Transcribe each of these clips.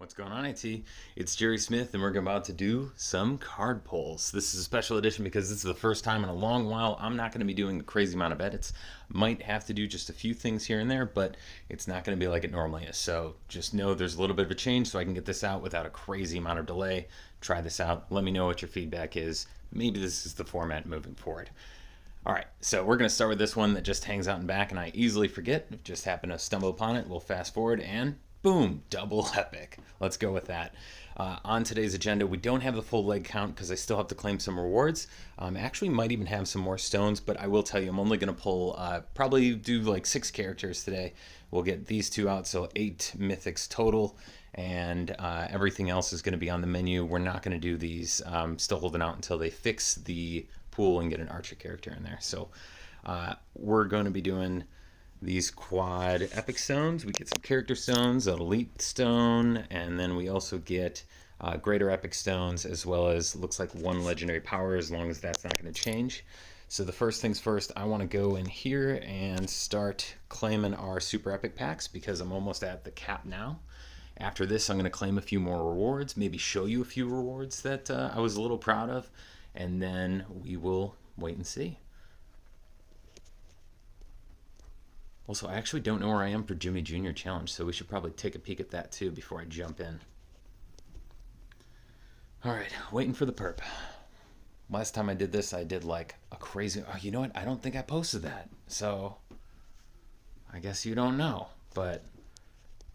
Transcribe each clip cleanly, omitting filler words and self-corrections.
What's going on, IT? It's Jerry Smith, and we're about to do some card pulls. This is a special edition because this is the first time in a long while I'm not going to be doing the crazy amount of edits. Might have to do just a few things here and there, but it's not going to be like it normally is. So just know there's a little bit of a change so I can get this out without a crazy amount of delay. Try this out. Let me know what your feedback is. Maybe this is the format moving forward. All right, so we're going to start with this one that just hangs out in back, and I easily forget. Just happen to stumble upon it. We'll fast forward and boom, double epic. Let's go with that. On today's agenda, we don't have the full leg count because I still have to claim some rewards. Actually, might even have some more stones, but I will tell you, I'm only going to pull, probably do like 6 characters today. We'll get these 2 out, so 8 mythics total, and everything else is going to be on the menu. We're not going to do these. Still holding out until they fix the pool and get an archer character in there. So we're going to be doing these quad epic stones. We get some character stones, an elite stone, and then we also get greater epic stones, as well as looks like 1 legendary power, as long as that's not going to change. So the first things first, I want to go in here and start claiming our super epic packs because I'm almost at the cap now. After this, I'm going to claim a few more rewards, maybe show you a few rewards that I was a little proud of, and then we will wait and see. Also, I actually don't know where I am for Jimmy Jr. Challenge, so we should probably take a peek at that too before I jump in. Alright, waiting for the perp. Last time I did this, I did like a crazy... Oh, you know what? I don't think I posted that. So, I guess you don't know. But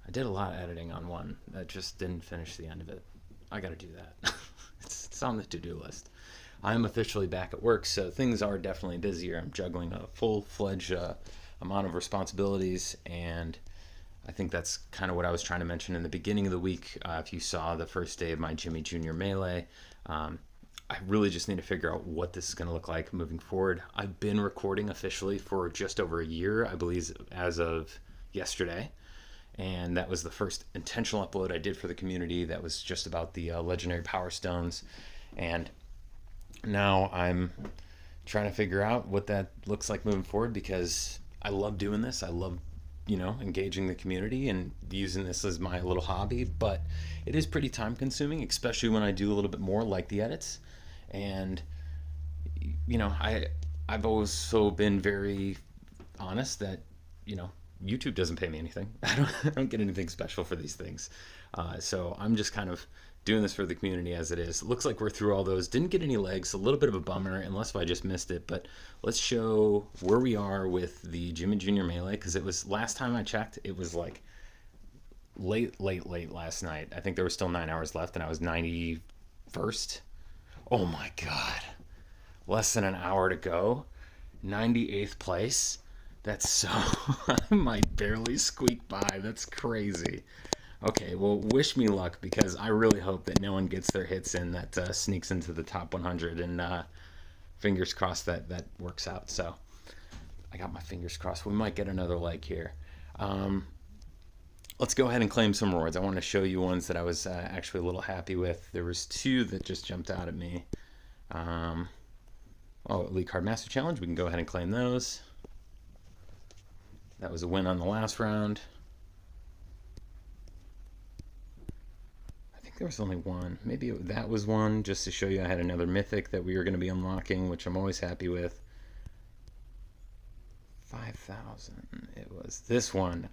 I did a lot of editing on one that just didn't finish the end of it. I gotta do that. It's on the to-do list. I'm officially back at work, so things are definitely busier. I'm juggling a full-fledged... amount of responsibilities, and I think that's kind of what I was trying to mention in the beginning of the week. If you saw the first day of my Jimmy Jr. Melee, I really just need to figure out what this is going to look like moving forward. I've been recording officially for just over a year, I believe, as of yesterday, and that was the first intentional upload I did for the community. That was just about the legendary power stones, and now I'm trying to figure out what that looks like moving forward, because I love doing this. I love, engaging the community and using this as my little hobby, but it is pretty time consuming, especially when I do a little bit more like the edits. And, I've also been very honest that, YouTube doesn't pay me anything. I don't get anything special for these things. So I'm just kind of doing this for the community as it is. Looks like we're through all those. Didn't get any legs, a little bit of a bummer, unless if I just missed it. But let's show where we are with the Jimmy Jr. Melee, because it was, last time I checked, it was like late last night. I think there were still 9 hours left, and I was 91st. Oh my god. Less than an hour to go. 98th place. That's so... I might barely squeak by. That's crazy. Okay, well, wish me luck, because I really hope that no one gets their hits in that sneaks into the top 100, and fingers crossed that works out. So I got my fingers crossed. We might get another leg here. Let's go ahead and claim some rewards. I want to show you ones that I was actually a little happy with. There was 2 that just jumped out at me. Elite Card Master Challenge. We can go ahead and claim those. That was a win on the last round. There was only one. Maybe that was one, just to show you I had another mythic that we were going to be unlocking, which I'm always happy with. 5,000. It was this one.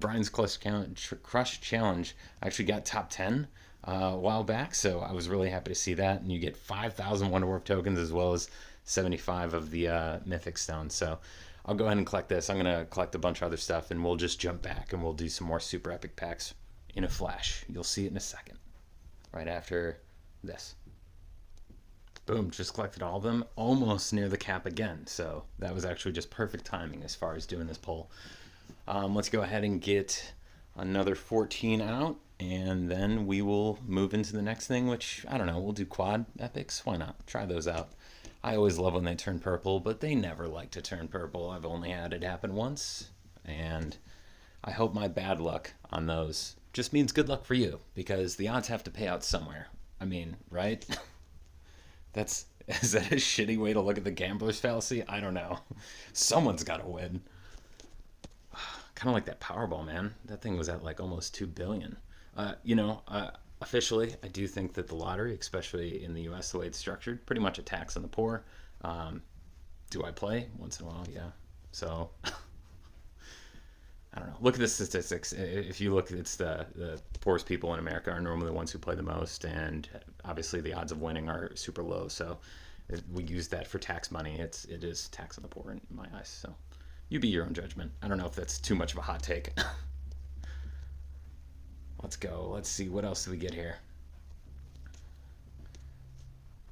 Brian's Crush Challenge. I actually got top 10 a while back, so I was really happy to see that. And you get 5,000 Wonderwarp tokens, as well as 75 of the mythic stones. So I'll go ahead and collect this. I'm going to collect a bunch of other stuff, and we'll just jump back and we'll do some more super epic packs in a flash. You'll see it in a second. Right after this. Boom, just collected all of them, almost near the cap again. So that was actually just perfect timing as far as doing this poll. Let's go ahead and get another 14 out, and then we will move into the next thing, which, I don't know, we'll do quad epics. Why not? Try those out. I always love when they turn purple, but they never like to turn purple. I've only had it happen once, and I hope my bad luck on those just means good luck for you, because the odds have to pay out somewhere. I mean, right? Is that a shitty way to look at the gambler's fallacy? I don't know. Someone's got to win. Kind of like that Powerball, man. That thing was at like almost 2 billion. You know, officially, I do think that the lottery, especially in the U.S., the way it's structured, pretty much a tax on the poor. Um, do I play once in a while? Yeah. So I don't know. Look at the statistics. If you look, it's the poorest people in America are normally the ones who play the most, and obviously the odds of winning are super low. So we use that for tax money. It is tax on the poor in my eyes. So you be your own judgment. I don't know if that's too much of a hot take. Let's go. Let's see what else do we get here.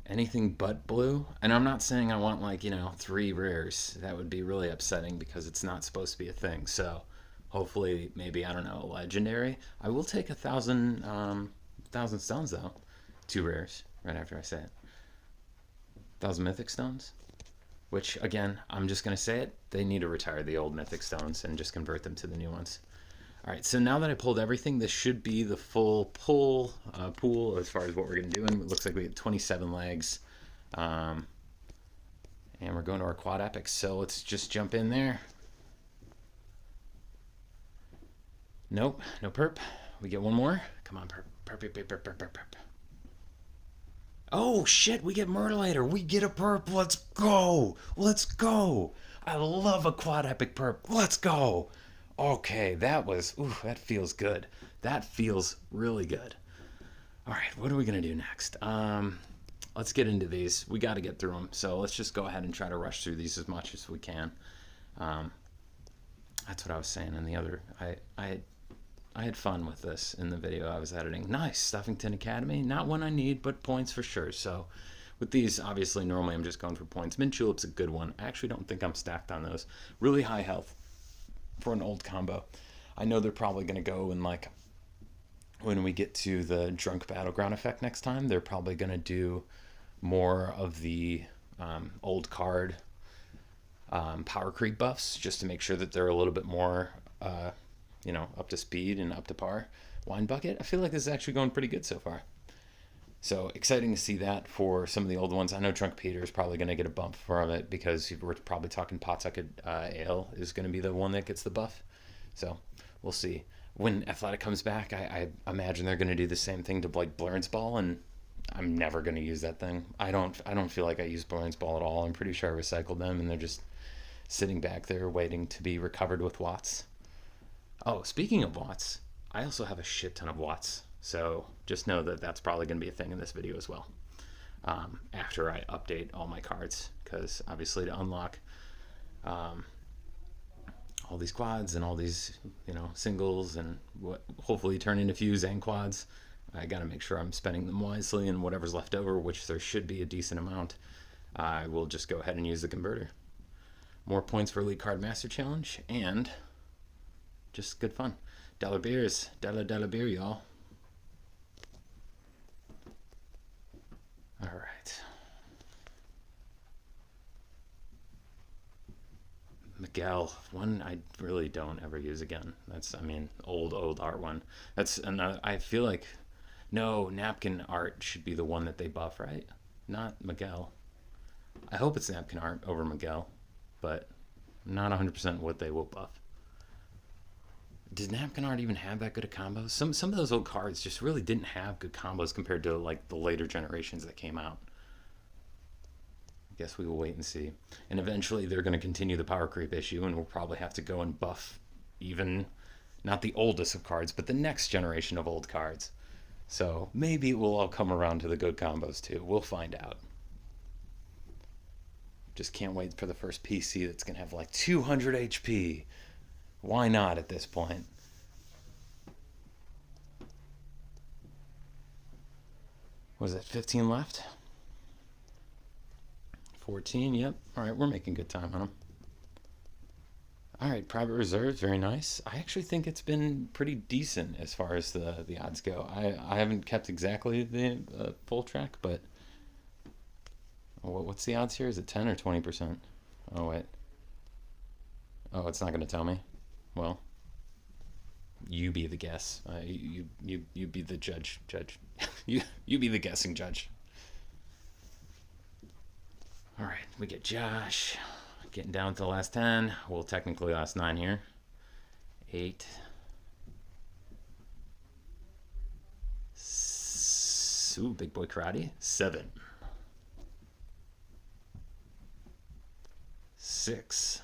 Anything but blue. And I'm not saying I want like, 3 rares. That would be really upsetting because it's not supposed to be a thing. So hopefully maybe, I don't know, a legendary. I will take 1,000 stones though. 2 rares right after I say it. 1,000 mythic stones. Which again, I'm just gonna say it. They need to retire the old mythic stones and just convert them to the new ones. All right, so now that I pulled everything, this should be the full pool as far as what we're going to do. And it looks like we have 27 legs. And we're going to our quad epics, so let's just jump in there. Nope, no perp. We get one more. Come on, perp, perp, perp, perp, perp, perp, perp. Oh, shit, we get Myrtleator. We get a perp. Let's go. Let's go. I love a quad epic perp. Let's go. Okay, that feels good. That feels really good. All right, what are we going to do next? Let's get into these. We got to get through them. So let's just go ahead and try to rush through these as much as we can. That's what I was saying in the other. I had fun with this in the video I was editing. Nice, Stuffington Academy. Not one I need, but points for sure. So with these, obviously, normally I'm just going for points. Mint Julep's a good one. I actually don't think I'm stacked on those. Really high health for an old combo. I know they're probably going to go in like when we get to the drunk battleground effect next time, they're probably going to do more of the old card power creep buffs just to make sure that they're a little bit more up to speed and up to par. Wine bucket, I feel like this is actually going pretty good so far. So exciting to see that for some of the old ones. I know Drunk Peter is probably going to get a bump from it because we're probably talking Pawtucket Ale is going to be the one that gets the buff. So we'll see. When Athletic comes back, I imagine they're going to do the same thing to like Blurrence Ball, and I'm never going to use that thing. I don't feel like I use Blurrence Ball at all. I'm pretty sure I recycled them, and they're just sitting back there waiting to be recovered with Watts. Oh, speaking of Watts, I also have a shit ton of Watts. So just know that that's probably going to be a thing in this video as well. After I update all my cards, because obviously to unlock all these quads and all these singles and what hopefully turn into fuse and quads, I got to make sure I'm spending them wisely, and whatever's left over, which there should be a decent amount, I will just go ahead and use the converter. More points for Elite Card Master Challenge and just good fun. Dollar beers, dollar beer, y'all. All right. Miguel, one I really don't ever use again. That's, old art one. That's another. I feel like, no, napkin art should be the one that they buff, right? Not Miguel. I hope it's napkin art over Miguel, but I'm not 100% what they will buff. Did napkin art even have that good of combos? Some of those old cards just really didn't have good combos compared to like the later generations that came out. I guess we will wait and see. And eventually they're going to continue the power creep issue, and we'll probably have to go and buff even not the oldest of cards, but the next generation of old cards. So maybe it will all come around to the good combos too. We'll find out. Just can't wait for the first PC that's going to have like 200 HP. Why not at this point? Was it 15 left? 14, yep. All right, we're making good time on them. All right, private reserves, very nice. I actually think it's been pretty decent as far as the odds go. I haven't kept exactly the full track, but what's the odds here? Is it 10 or 20%? Oh, wait. Oh, it's not going to tell me. Well, you be the guess. You be the judge. you be the guessing judge. All right, we get Josh getting down to the last 10. Well, technically last 9 here. 8. Ooh, big boy karate. 7. 6.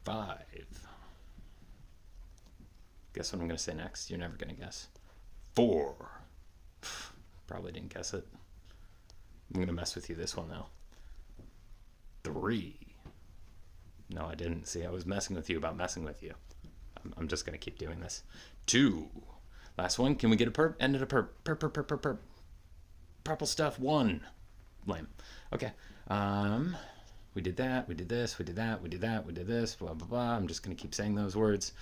5. Guess what I'm going to say next? You're never going to guess. 4. Probably didn't guess it. I'm going to mess with you this one, though. 3. No, I didn't. See, I was messing with you about messing with you. I'm just going to keep doing this. 2. Last one. Can we get a perp? Ended a perp. Perp. Purple stuff. 1. Lame. Okay. We did that. We did this. We did that. We did that. We did this. Blah, blah, blah. I'm just going to keep saying those words.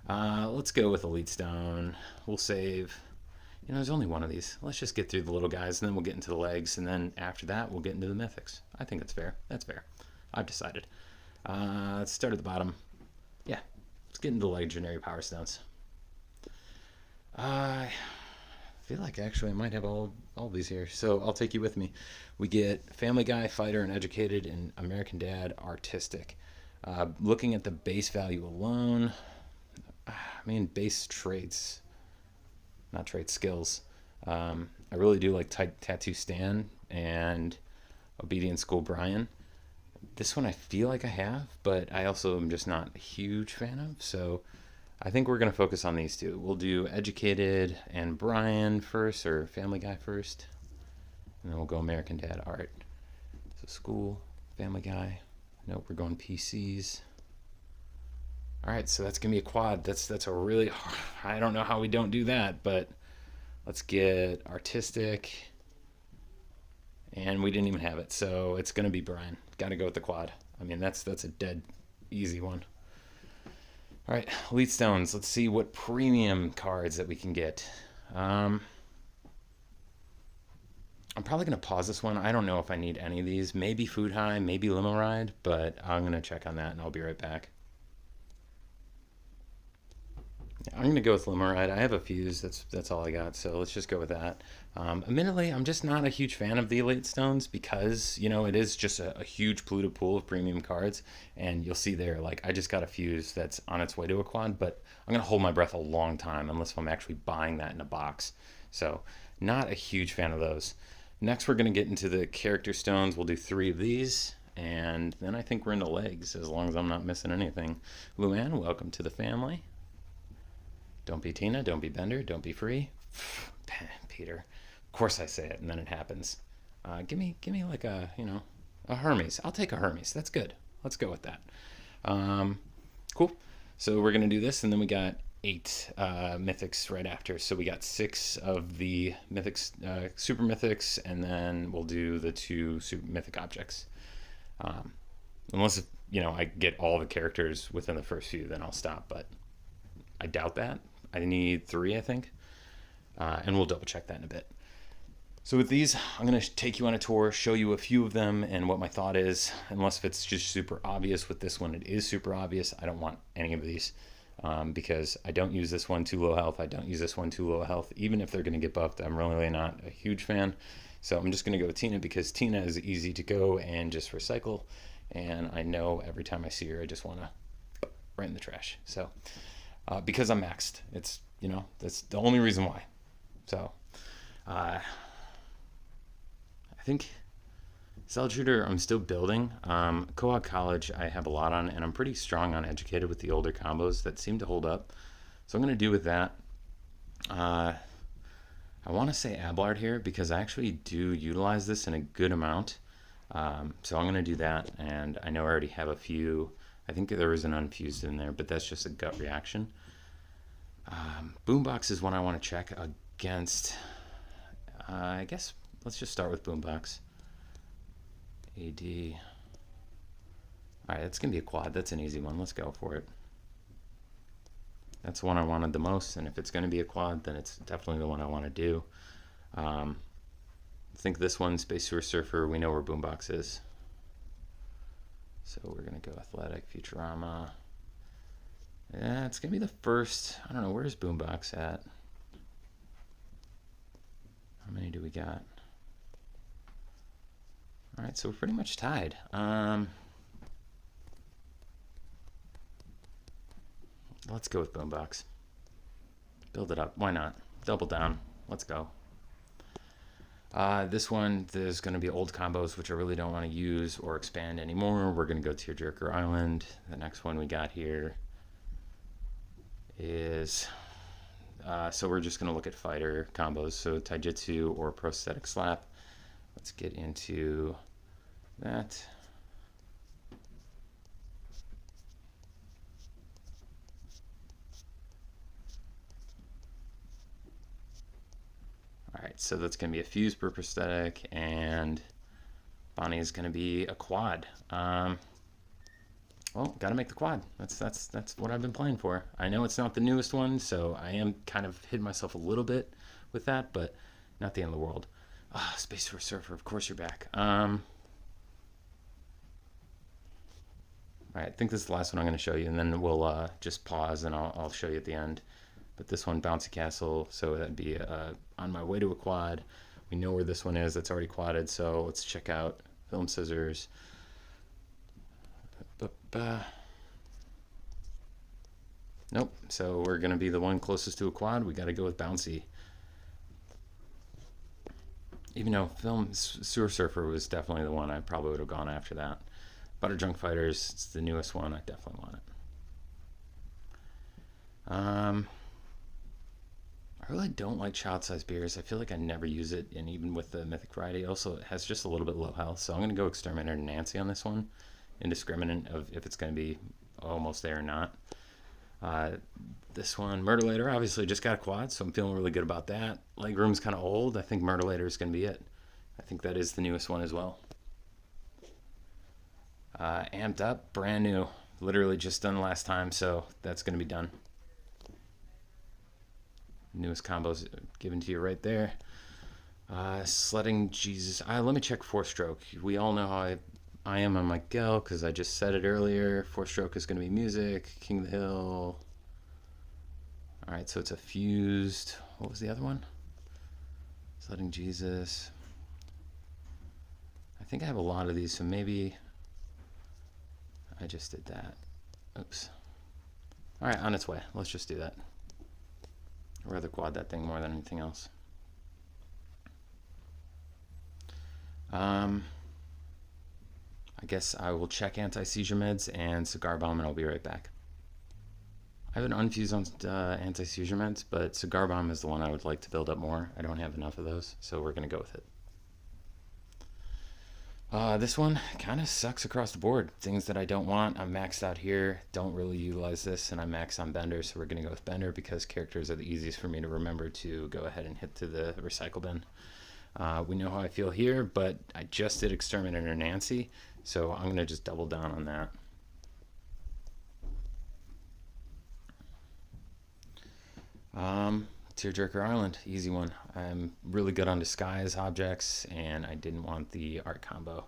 Let's go with Elite Stone. We'll save. You know, there's only one of these. Let's just get through the little guys, and then we'll get into the legs, and then after that, we'll get into the Mythics. I think that's fair. That's fair. I've decided. Let's start at the bottom. Yeah. Let's get into the legendary Power Stones. I feel like actually I might have all these here, so I'll take you with me. We get Family Guy, Fighter, and Educated, and American Dad, Artistic. Looking at the base value alone, I mean base traits, not trait skills. I really do like Tattoo Stan and Obedient School Brian. This one I feel like I have, but I also am just not a huge fan of, so I think we're going to focus on these two. We'll do Educated and Brian first, or Family Guy first, and then we'll go American Dad, Art. So School, Family Guy. Nope, we're going PCs. All right, so that's going to be a quad. That's a really hard, I don't know how we don't do that, but let's get Artistic. And we didn't even have it, so it's going to be Brian. Got to go with the quad. I mean, that's a dead easy one. All right, Elite Stones. Let's see what premium cards that we can get. I'm probably going to pause this one. I don't know if I need any of these. Maybe Food High, maybe Limo Ride, but I'm going to check on that, and I'll be right back. I'm going to go with Limo Ride. I have a fuse. That's all I got, so let's just go with that. Admittedly, I'm just not a huge fan of the Elite Stones because, you know, it is just a huge polluted pool of premium cards, and you'll see there, like, I just got a fuse that's on its way to a quad, but I'm going to hold my breath a long time unless I'm actually buying that in a box. So, not a huge fan of those. Next, we're going to get into the character stones. We'll do 3 of these, and then I think we're into legs, as long as I'm not missing anything. Luann, welcome to the family. Don't be Tina, don't be Bender, don't be Free. Peter. Of course I say it, and then it happens. Give me like a Hermes. I'll take a Hermes. That's good. Let's go with that. Cool. So we're going to do this, and then we got 8 Mythics right after. So we got 6 of the Mythics, Super Mythics, and then we'll do the 2 Super Mythic objects. Unless, I get all the characters within the first few, then I'll stop, but I doubt that. I need 3, I think. And we'll double check that in a bit. So with these, I'm going to take you on a tour, show you a few of them and what my thought is. Unless if it's just super obvious. With this one, it is super obvious. I don't want any of these because I don't use this one too low health. I don't use this one too low health. Even if they're going to get buffed, I'm really not a huge fan. So I'm just going to go with Tina because Tina is easy to go and just recycle. And I know every time I see her, I just want to right in the trash. So because I'm maxed, it's, that's the only reason why. So I think Solid Shooter I'm still building. Co-op College I have a lot on, and I'm pretty strong on Educated with the older combos that seem to hold up. So I'm going to do with that. I want to say Ablard here because I actually do utilize this in a good amount. So I'm going to do that, and I know I already have a few. I think there was an unfused in there, but that's just a gut reaction. Boombox is one I want to check against. I guess let's just start with Boombox. AD. Alright, that's going to be a quad. That's an easy one. Let's go for it. That's the one I wanted the most, and if it's going to be a quad, then it's definitely the one I want to do. I think this one, Space Sewer Surfer, we know where Boombox is. So we're going to go Athletic, Futurama. Yeah, it's going to be the first. I don't know, where's Boombox at? How many do we got? Alright, so we're pretty much tied. Let's go with Boombox. Build it up. Why not? Double down. Let's go. This one, there's going to be old combos which I really don't want to use or expand anymore. We're going to go Tearjerker Island. The next one we got here is... so we're just going to look at fighter combos. So Taijutsu or Prosthetic Slap. Let's get into that. Alright, so that's going to be a fuse per prosthetic, and Bonnie is going to be a quad. Well, got to make the quad. That's what I've been playing for. I know it's not the newest one, so I am kind of hitting myself a little bit with that, but not the end of the world. Space Force Surfer, of course you're back. Alright, I think this is the last one I'm going to show you, and then we'll just pause and I'll show you at the end. But this one, Bouncy Castle, so that'd be on my way to a quad. We know where this one is. That's already quadded, so let's check out Film Scissors. Nope, so we're going to be the one closest to a quad. We got to go with Bouncy. Even though Film Sewer Surfer was definitely the one, I probably would have gone after that. Butter Junk Fighters, it's the newest one. I definitely want it. I really don't like child-sized beers. I feel like I never use it, and even with the Mythic variety, also it has just a little bit low health. So I'm going to go Exterminator Nancy on this one, indiscriminate of if it's going to be almost there or not. This one, Murderlator, obviously just got a quad, so I'm feeling really good about that. Legroom's kind of old. I think Murderlator is going to be it. I think that is the newest one as well. Amped Up, brand new. Literally just done last time, so that's going to be done. Newest combos given to you right there. Sledding Jesus. Let me check 4-stroke. We all know how I am on my Gel because I just said it earlier. 4-stroke is going to be music. King of the Hill. Alright, so it's a fused. What was the other one? Sledding Jesus. I think I have a lot of these, so maybe I just did that. Oops. Alright, on its way. Let's just do that. I'd rather quad that thing more than anything else. I guess I will check anti-seizure meds and Cigar Bomb, and I'll be right back. I have an unfused on anti-seizure meds, but Cigar Bomb is the one I would like to build up more. I don't have enough of those, so we're going to go with it. This one kind of sucks across the board. Things that I don't want, I'm maxed out here. Don't really utilize this, and I'm maxed on Bender, so we're going to go with Bender because characters are the easiest for me to remember to go ahead and hit to the recycle bin. We know how I feel here, but I just did Exterminator Nancy, so I'm going to just double down on that. Tearjerker Island, easy one. I'm really good on disguise objects, and I didn't want the art combo.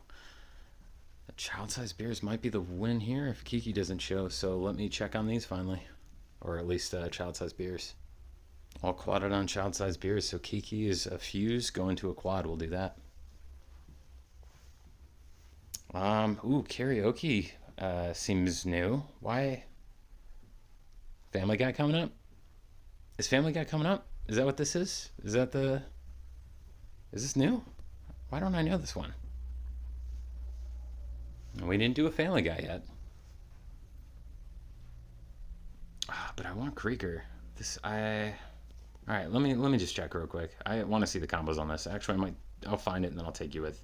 The child-sized beers might be the win here if Kiki doesn't show, so let me check on these finally. Or at least child-sized beers. All quadded on child-sized beers, so Kiki is a fuse, go into a quad, we'll do that. Ooh, karaoke seems new. Why? Family Guy coming up? Is Family Guy coming up? Is that what this is? Is this new? Why don't I know this one? We didn't do a Family Guy yet. But I want Krieger. Alright, let me just check real quick. I want to see the combos on this. Actually, I'll find it and then I'll take you with.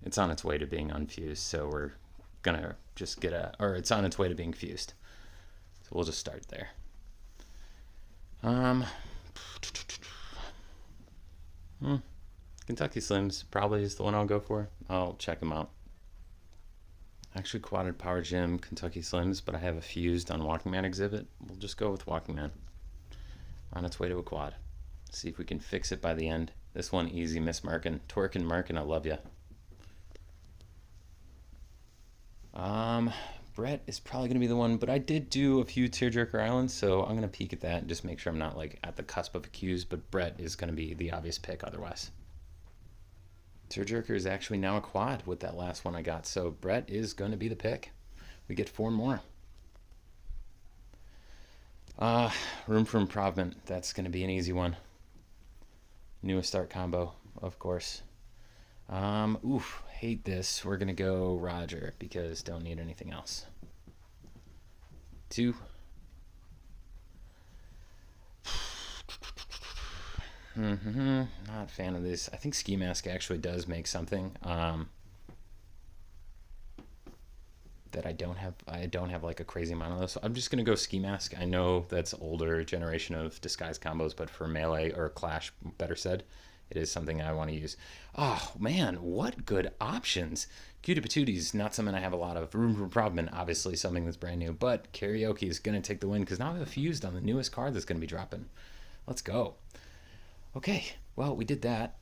It's on its way to being unfused, so we're gonna just it's on its way to being fused. So we'll just start there. Kentucky Slims probably is the one I'll go for. I'll check them out. Actually quadded Power Gym Kentucky Slims, but I have a fused on Walking Man exhibit. We'll just go with Walking Man. On its way to a quad. See if we can fix it by the end. This one easy, Miss Merkin. Twerkin Merkin, I love ya. Brett is probably going to be the one, but I did do a few Tearjerker Islands, so I'm going to peek at that and just make sure I'm not like at the cusp of a Q's, but Brett is going to be the obvious pick otherwise. Tearjerker is actually now a quad with that last one I got, so Brett is going to be the pick. We get 4 more. Room for improvement. That's going to be an easy one. Newest start combo, of course. Hate this. We're going to go Roger because don't need anything else. 2. Not a fan of this. I think Ski Mask actually does make something. That I don't have like a crazy amount of those. So I'm just gonna go Ski Mask. I know that's older generation of disguise combos, but for melee or clash, better said, it is something I want to use. Oh man, what good options! Cutie Patooties, not something I have a lot of. Room for improvement, obviously something that's brand new, but Karaoke is gonna take the win because now I have a fused on the newest card that's gonna be dropping. Let's go. Okay, well, we did that.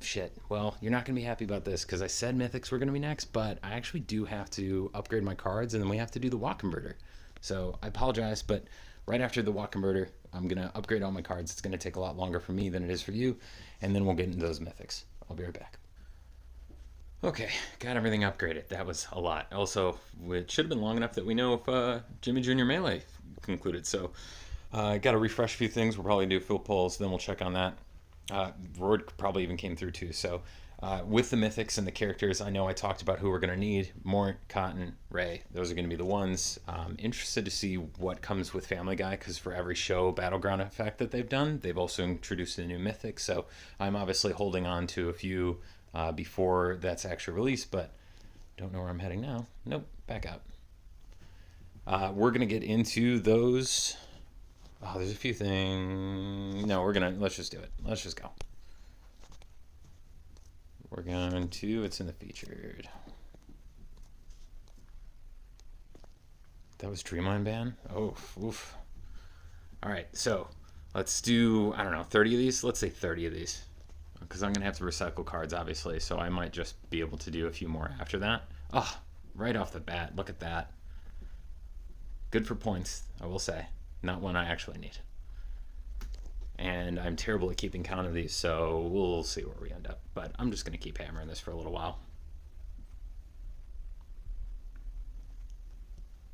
Shit. Well, you're not going to be happy about this because I said Mythics were going to be next, but I actually do have to upgrade my cards, and then we have to do the Walk Converter. So I apologize, but right after the Walk Converter, I'm going to upgrade all my cards. It's going to take a lot longer for me than it is for you, and then we'll get into those Mythics. I'll be right back. Okay, got everything upgraded. That was a lot. Also, it should have been long enough that we know if Jimmy Jr. Melee concluded, so... got to refresh a few things. We'll probably do fill polls, then we'll check on that. Roard probably even came through too. So with the mythics and the characters, I know I talked about who we're going to need. Mort, Cotton, Ray. Those are going to be the ones. Interested to see what comes with Family Guy because for every show Battleground effect that they've done, they've also introduced a new mythic. So I'm obviously holding on to a few before that's actually released, but don't know where I'm heading now. Nope, back out. We're going to get into those... Oh, there's a few things. No, let's just do it. Let's just go. We're going to, it's in the featured. That was Dreamline Ban? Oh, oof. All right, so let's do, I don't know, 30 of these? Let's say 30 of these. Because I'm going to have to recycle cards, obviously, so I might just be able to do a few more after that. Oh, right off the bat, look at that. Good for points, I will say. Not one I actually need. And I'm terrible at keeping count of these, so we'll see where we end up. But I'm just going to keep hammering this for a little while.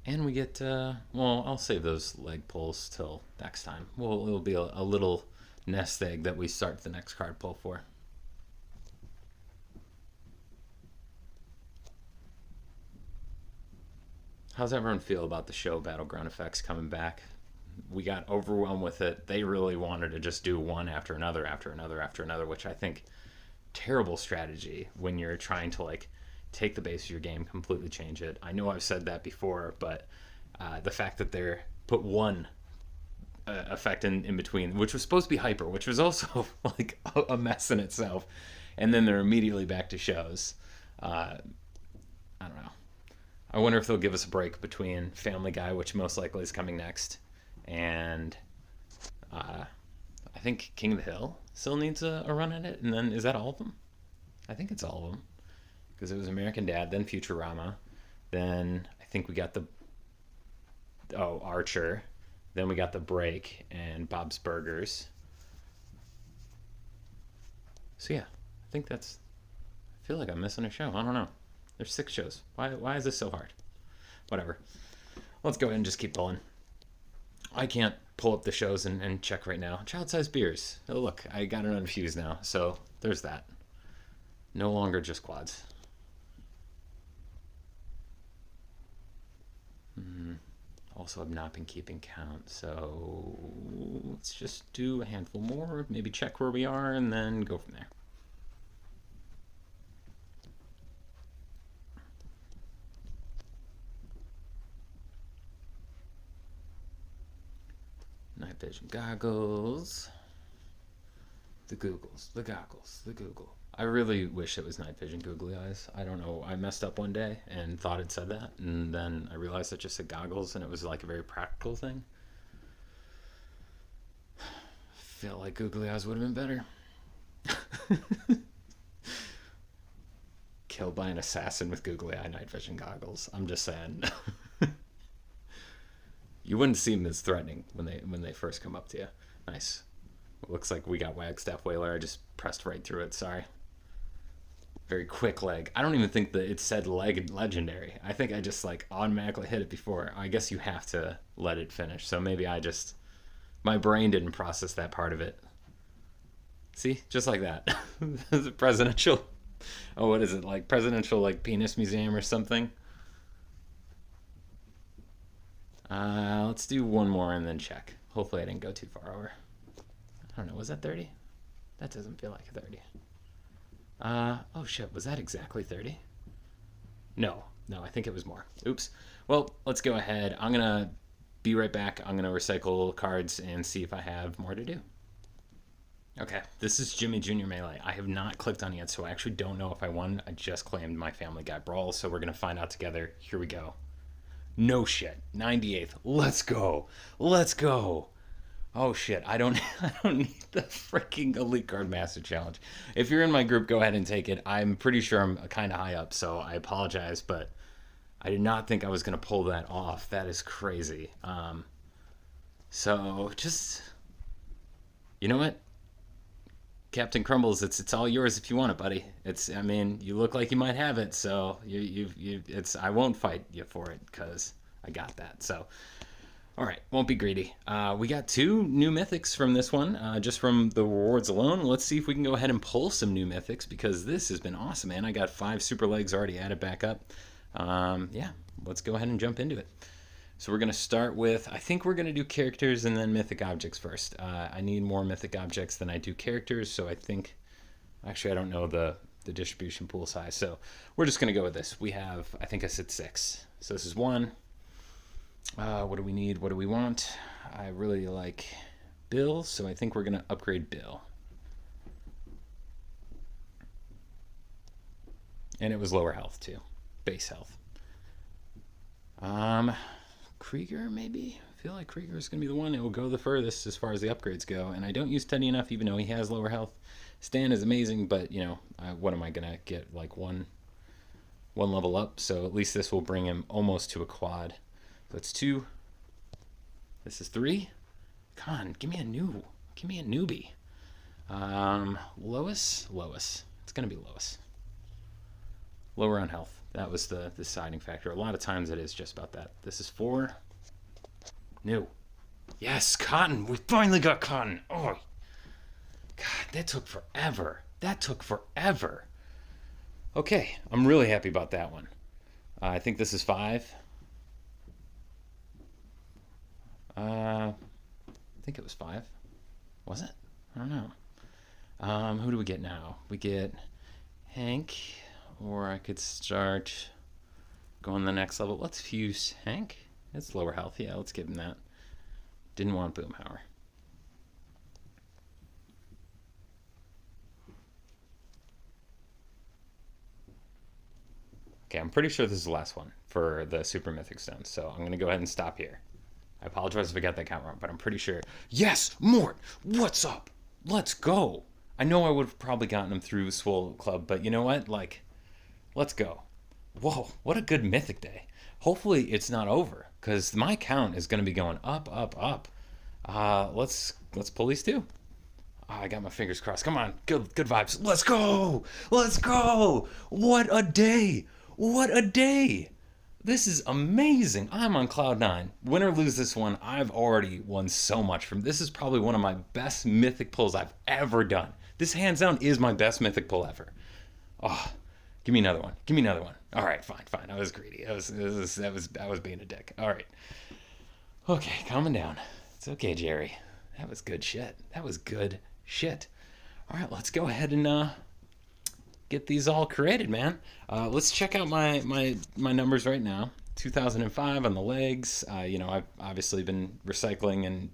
And we get, well, I'll save those leg pulls till next time. Well, it'll be a little nest egg that we start the next card pull for. How's everyone feel about the show Battleground Effects coming back? We got overwhelmed with it. They really wanted to just do one after another, which I think terrible strategy when you're trying to like take the base of your game, completely change it. I know I've said that before, but the fact that they're put one effect in between, which was supposed to be hyper, which was also like a mess in itself, and then they're immediately back to shows. I don't know. I wonder if they'll give us a break between Family Guy, which most likely is coming next, and I think King of the Hill still needs a run at it. And then, is that all of them? I think it's all of them. Because it was American Dad, then Futurama, then I think we got the... Oh, Archer. Then we got The Break and Bob's Burgers. So yeah, I think that's... I feel like I'm missing a show. I don't know. There's 6 shows. Why is this so hard? Whatever. Let's go ahead and just keep pulling. I can't pull up the shows and check right now. Child-sized beers. Oh, look, I got it unfused now. So there's that. No longer just quads. Also, I've not been keeping count. So let's just do a handful more. Maybe check where we are and then go from there. Night vision goggles. The googles, the goggles, the google. I really wish it was night vision googly eyes. I don't know. I messed up one day and thought it said that, and then I realized it just said goggles, and it was like a very practical thing. Feel like googly eyes would have been better. Killed by an assassin with googly eye night vision goggles. I'm just saying. You wouldn't seem as threatening when they first come up to you. Nice. Looks like we got Wagstaff Whaler. I just pressed right through it. Sorry. Very quick leg. I don't even think that it said leg legendary. I think I just like automatically hit it before. I guess you have to let it finish. So maybe my brain didn't process that part of it. See, just like that. Is it presidential? Oh, what is it? Like presidential like penis museum or something? Let's do one more and then check. Hopefully I didn't go too far over. I don't know, was that 30? That doesn't feel like 30. Oh shit, was that exactly 30? No, I think it was more. Oops. Well, let's go ahead. I'm gonna be right back. I'm gonna recycle cards and see if I have more to do. Okay, this is Jimmy Jr. Melee. I have not clicked on it yet, so I actually don't know if I won. I just claimed my Family Guy Brawl, so we're gonna find out together. Here we go. No shit. 98th. Let's go. Let's go. Oh shit. I don't need the freaking Elite Card Master Challenge. If you're in my group, go ahead and take it. I'm pretty sure I'm kind of high up, so I apologize, but I did not think I was going to pull that off. That is crazy. So just, you know what? Captain Crumbles, it's all yours if you want it, buddy. I mean, you look like you might have it, so I won't fight you for it because I got that. So, all right, won't be greedy. We got 2 new mythics from this one, just from the rewards alone. Let's see if we can go ahead and pull some new mythics because this has been awesome, man. I got 5 super legs already added back up. Yeah, let's go ahead and jump into it. So we're going to start with, I think we're going to do characters and then mythic objects first. I need more mythic objects than I do characters, so I think, actually I don't know the distribution pool size, so we're just going to go with this. We have, I think I said 6. So this is 1. What do we need? What do we want? I really like Bill, so I think we're going to upgrade Bill. And it was lower health too, base health. Krieger, maybe? I feel like Krieger is going to be the one that will go the furthest as far as the upgrades go. And I don't use Teddy enough, even though he has lower health. Stan is amazing, but, you know, what am I going to get? Like one level up. So at least this will bring him almost to a quad. So it's 2. This is 3. Come on, give me a newbie. Lois? It's going to be Lois. Lower on health. That was the deciding factor. A lot of times it is just about that. This is 4. New. Yes, Cotton. We finally got Cotton. Oh, God, that took forever. Okay, I'm really happy about that one. I think this is 5. I think it was 5. Was it? I don't know. Who do we get now? We get Hank. Or I could start going the next level. Let's fuse Hank. It's lower health. Yeah, let's give him that. Didn't want Boomhauer. Okay, I'm pretty sure this is the last one for the Super Mythic Stones. So I'm going to go ahead and stop here. I apologize if I got that count wrong, but I'm pretty sure. Yes, Mort! What's up? Let's go! I know I would have probably gotten him through Swole Club, but you know what? Like, let's go. Whoa, what a good Mythic day. Hopefully it's not over, because my count is going to be going up. Let's pull these 2. I got my fingers crossed. Come on, good vibes. Let's go! What a day! This is amazing. I'm on cloud 9. Win or lose this one, I've already won so much from this. Is probably one of my best Mythic pulls I've ever done. This hands down is my best Mythic pull ever. Oh, give me another one. All right, fine. I was greedy. I was being a dick. All right. Okay, calming down. It's okay, Jerry. That was good shit. All right, let's go ahead and get these all created, man. Let's check out my numbers right now. 2005 on the legs. I've obviously been recycling and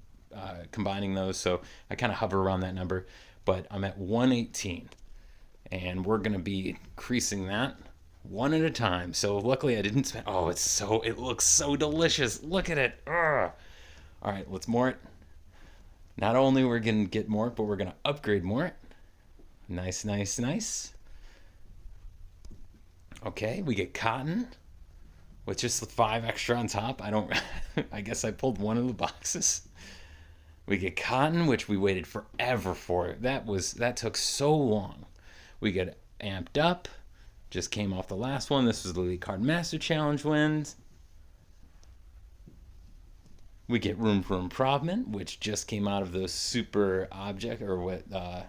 combining those, so I kind of hover around that number. but I'm at 118, and we're gonna be increasing that one at a time. So luckily I didn't spend. Oh, it looks so delicious. Look at it. Ugh. All right, let's more it. Not only we're gonna get more, but we're gonna upgrade more. Nice, nice, nice. Okay, we get cotton with just the 5 extra on top. I don't. I guess I pulled one of the boxes. We get cotton, which we waited forever for. That took so long. We get amped up. Just came off the last one. This was the Elite Card Master Challenge wins. We get room for improvement, which just came out of those super object or what the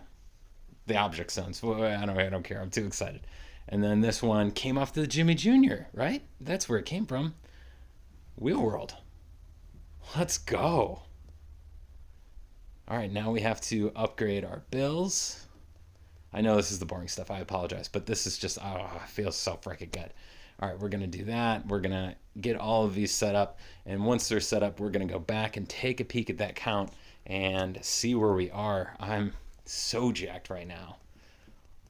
object zones. I don't care. I'm too excited. And then this one came off the Jimmy Jr., right? That's where it came from. Wheel World. Let's go. All right, now we have to upgrade our bills. I know this is the boring stuff. I apologize, but this is just, oh, it feels so freaking good. All right, we're going to do that. We're going to get all of these set up. And once they're set up, we're going to go back and take a peek at that count and see where we are. I'm so jacked right now.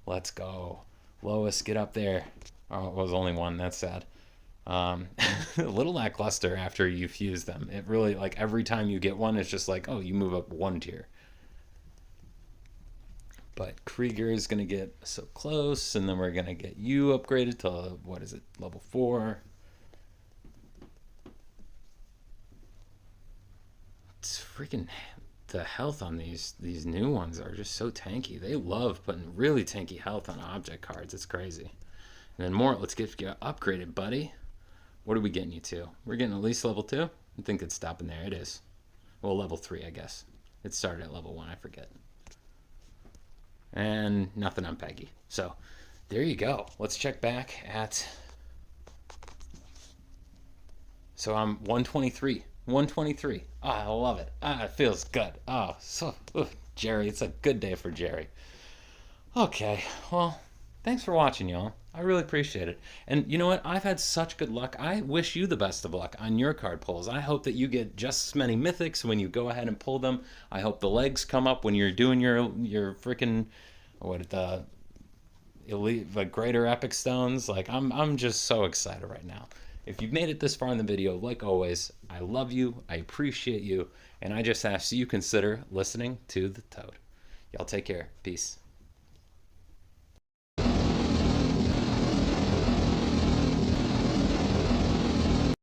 Let's go. Lois, get up there. Oh, it was only one. That's sad. A little lackluster after you fuse them. It really, like, every time you get one, it's just like, oh, you move up one tier. But Krieger is going to get so close, and then we're going to get you upgraded to, what is it, level 4. It's freaking, the health on these new ones are just so tanky. They love putting really tanky health on object cards. It's crazy. And then more, let's get upgraded, buddy. What are we getting you to? We're getting at least level 2? I think it's stopping there. It is. Well, level 3, I guess. It started at level 1, I forget. And nothing on Peggy. So there you go. Let's check back at. So I'm 123. 123. Oh, I love it. Ah, it feels good. Oh, so Jerry. It's a good day for Jerry. Okay. Well, thanks for watching, y'all. I really appreciate it. And you know what? I've had such good luck. I wish you the best of luck on your card pulls. I hope that you get just as many mythics when you go ahead and pull them. I hope the legs come up when you're doing your freaking the elite, the greater epic stones. Like I'm just so excited right now. If you've made it this far in the video, like always, I love you. I appreciate you, and I just ask you consider listening to the Toad. Y'all take care. Peace.